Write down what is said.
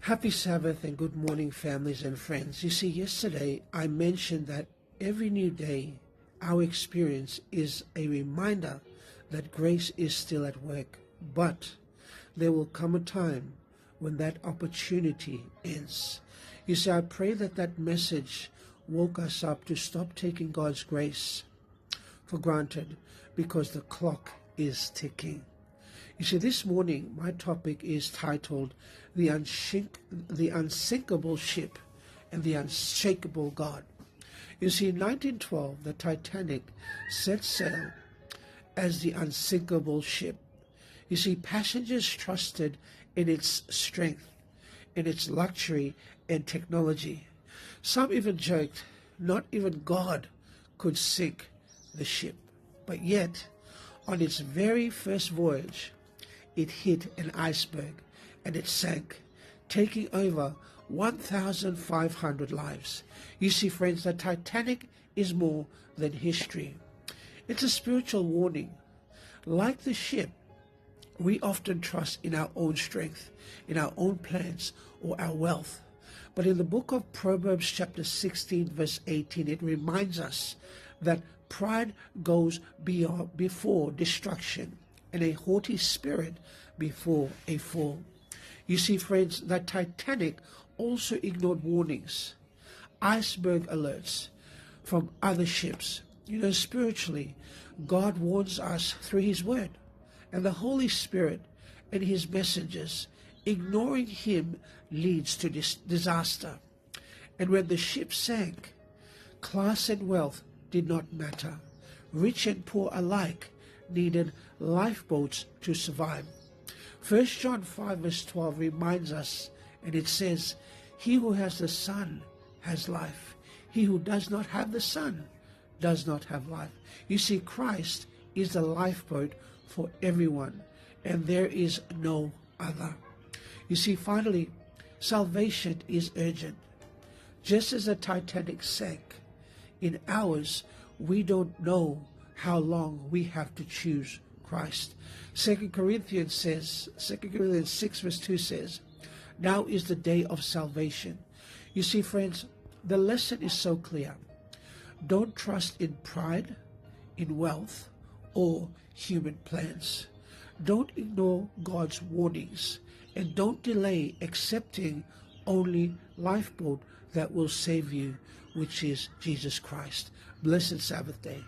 Happy Sabbath and good morning, families and friends. You see, yesterday I mentioned that every new day, our experience is a reminder that grace is still at work. But there will come a time when that opportunity ends. You see, I pray that that message woke us up to stop taking God's grace for granted because the clock is ticking. You see, this morning my topic is titled The Unsinkable Ship and the Unshakable God. You see, in 1912, the Titanic set sail as the unsinkable ship. You see, passengers trusted in its strength, in its luxury and technology. Some even joked, not even God could sink the ship. But yet, on its very first voyage, it hit an iceberg and it sank, taking over 1,500 lives. You see, friends, the Titanic is more than history. It's a spiritual warning. Like the ship, we often trust in our own strength, in our own plans, or our wealth. But in the book of Proverbs chapter 16, verse 18, it reminds us that pride goes before destruction, and a haughty spirit before a fall. You see, friends, the Titanic also ignored warnings, iceberg alerts from other ships. You know, spiritually, God warns us through His Word and the Holy Spirit and His messengers. Ignoring Him leads to disaster. And when the ship sank, class and wealth did not matter. Rich and poor alike needed lifeboats to survive. 1 John 5 verse 12 reminds us, and it says, "He who has the Son has life. He who does not have the Son does not have life." You see, Christ is the lifeboat for everyone, and there is no other. You see, finally, salvation is urgent. Just as the Titanic sank, in hours we don't know how long we have to choose Christ. 2 Corinthians 6 verse 2 says, "Now is the day of salvation." You see, friends, the lesson is so clear. Don't trust in pride, in wealth, or human plans. Don't ignore God's warnings, and don't delay accepting only lifeboat that will save you, which is Jesus Christ. Blessed Sabbath day.